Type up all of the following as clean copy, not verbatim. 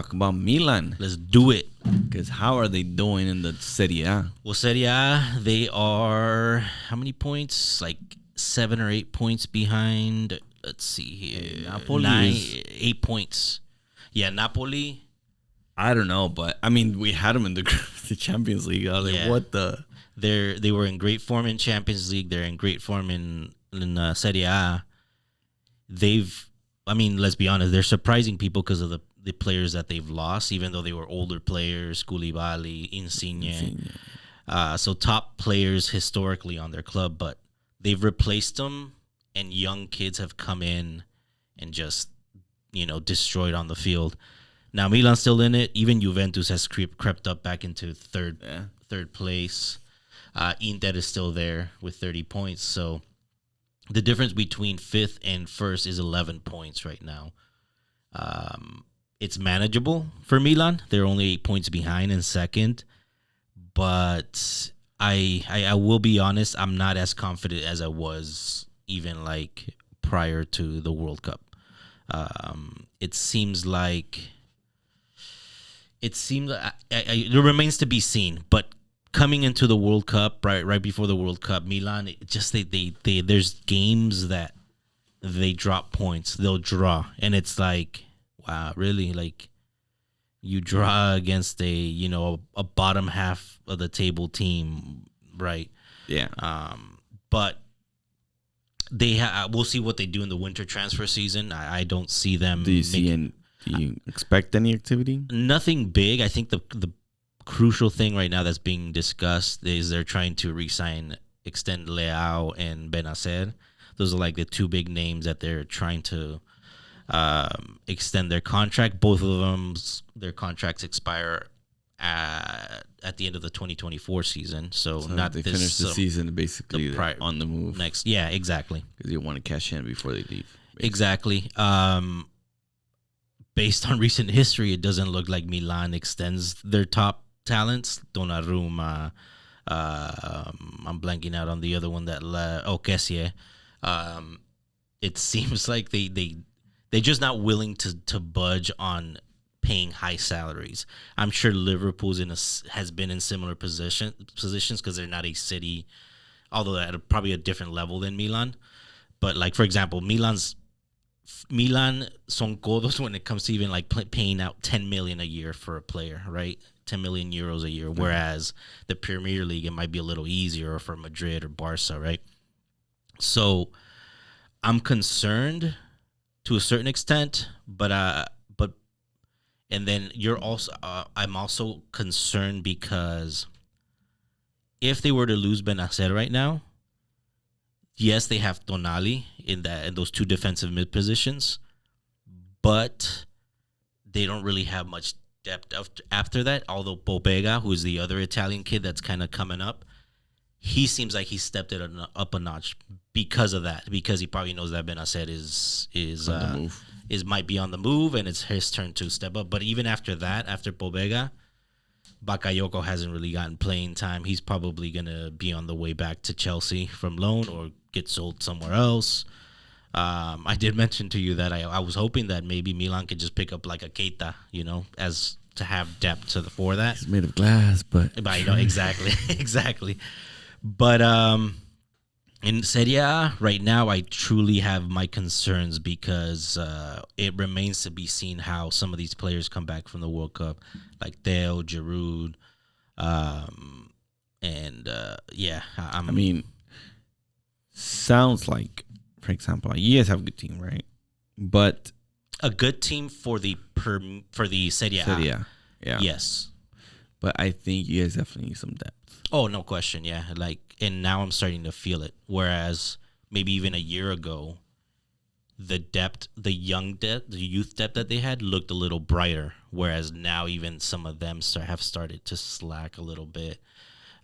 talk about Milan. Let's do it. Because how are they doing in the Serie A? Well, Serie A, they are how many points? Like 7 or 8 points behind. Let's see here. Napoli 8 points. Yeah, Napoli. I don't know, but I mean, we had them in the Champions League. I was like, what the? They were in great form in Champions League. They're in great form in Serie A. Let's be honest, they're surprising people because of the players that they've lost, even though they were older players, Koulibaly, Insigne. So top players historically on their club, but they've replaced them, and young kids have come in and just, destroyed on the field. Now, Milan's still in it. Even Juventus has crept up back into third place. Inter is still there with 30 points. So the difference between fifth and first is 11 points right now. It's manageable for Milan. They're only 8 points behind in second. But I will be honest, I'm not as confident as I was even like prior to the World Cup. It seems like it remains to be seen, but coming into the World Cup, right before the World Cup, Milan, there's games that they drop points, they'll draw, and it's like, wow, really? Like, you draw against a bottom half of the table team, right? Yeah. But we'll see what they do in the winter transfer season. I don't see them. Do you expect any activity? Nothing big. I think the crucial thing right now that's being discussed is they're trying to extend Leao and Benacer. Those are like the two big names that they're trying to extend their contract. Both of them, their contracts expire at the end of the 2024 season. So not they this, finish the season basically on the move. Next, yeah, exactly. Because you want to cash in before they leave. Basically. Exactly. Based on recent history, it doesn't look like Milan extends their top talents. Donnarumma, I'm blanking out on the other one Kessie. It seems like they're just not willing to budge on paying high salaries. I'm sure Liverpool's has been in similar positions because they're not a city, although at probably a different level than Milan. But like, for example, Milan son codos when it comes to even like paying out 10 million a year for a player, right? 10 million euros a year. Whereas the Premier League, it might be a little easier for Madrid or Barca, right? So I'm concerned to a certain extent, but and then I'm also concerned because if they were to lose Benacer right now, yes, they have Tonali in those two defensive mid positions, but they don't really have much depth after that. Although Pobega, who is the other Italian kid that's kind of coming up, he seems like he stepped it up a notch because of that. Because he probably knows that Benacer might be on the move, and it's his turn to step up. But even after that, after Pobega, Bakayoko hasn't really gotten playing time. He's probably going to be on the way back to Chelsea from loan or get sold somewhere else. I did mention to you that I was hoping that maybe Milan could just pick up like a Keita, as to have depth for that. He's made of glass, but I know, exactly. Exactly. But in Serie A right now, I truly have my concerns because it remains to be seen how some of these players come back from the World Cup, like Theo, Giroud, sounds like, for example, you guys have a good team, right? But a good team for the Serie A. Serie A, yeah. Yes. But I think you guys definitely need some depth. Oh, no question, yeah. And now I'm starting to feel it. Whereas maybe even a year ago, the youth depth that they had looked a little brighter. Whereas now even some of them have started to slack a little bit.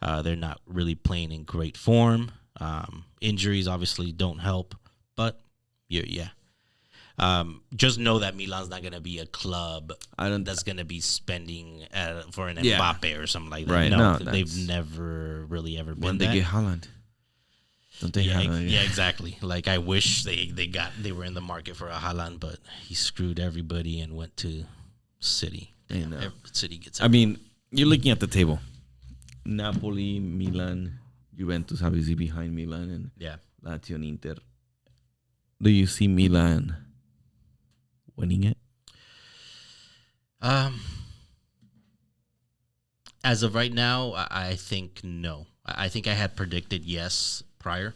They're not really playing in great form. Injuries obviously don't help. But, yeah. Just know that Milan's not going to be a club that's going to be spending for an Mbappe or something like that. Right. No, they've never really ever been when that. they get Haaland. Don't they Haaland? Yeah, exactly. Like, I wish they were in the market for a Haaland, but he screwed everybody and went to City. I know. City gets. I mean, you're looking at the table. Napoli, Milan, Juventus, obviously behind Milan, and yeah. Lazio and Inter. Do you see Milan winning it? As of right now, I think no. I think I had predicted yes prior,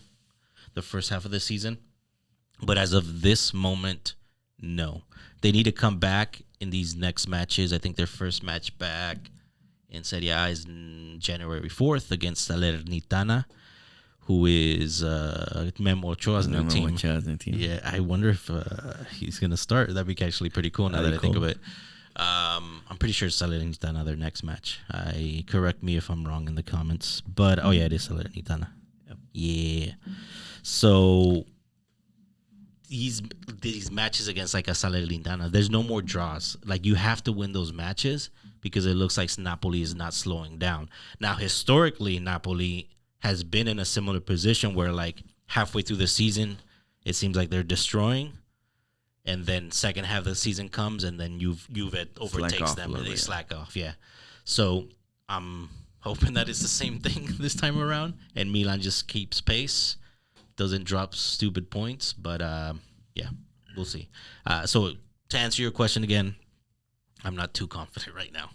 the first half of the season. But as of this moment, no. They need to come back in these next matches. I think their first match back in Serie A is January 4th against Salernitana, who is Memo Ochoa's new team. Yeah, I wonder if he's going to start. That'd be actually pretty cool now that I think of it. I'm pretty sure Salernitana their next match. Correct me if I'm wrong in the comments. But, oh, yeah, it is Salernitana. Yep. Yeah. So these matches against like a Salernitana, there's no more draws. Like, you have to win those matches because it looks like Napoli is not slowing down. Now, historically, Napoli has been in a similar position where, like, halfway through the season, it seems like they're destroying. And then second half of the season comes, and then Juve overtakes them, and they slack off. Yeah. So I'm hoping that it's the same thing this time around, and Milan just keeps pace, doesn't drop stupid points. But yeah, we'll see. So to answer your question again, I'm not too confident right now.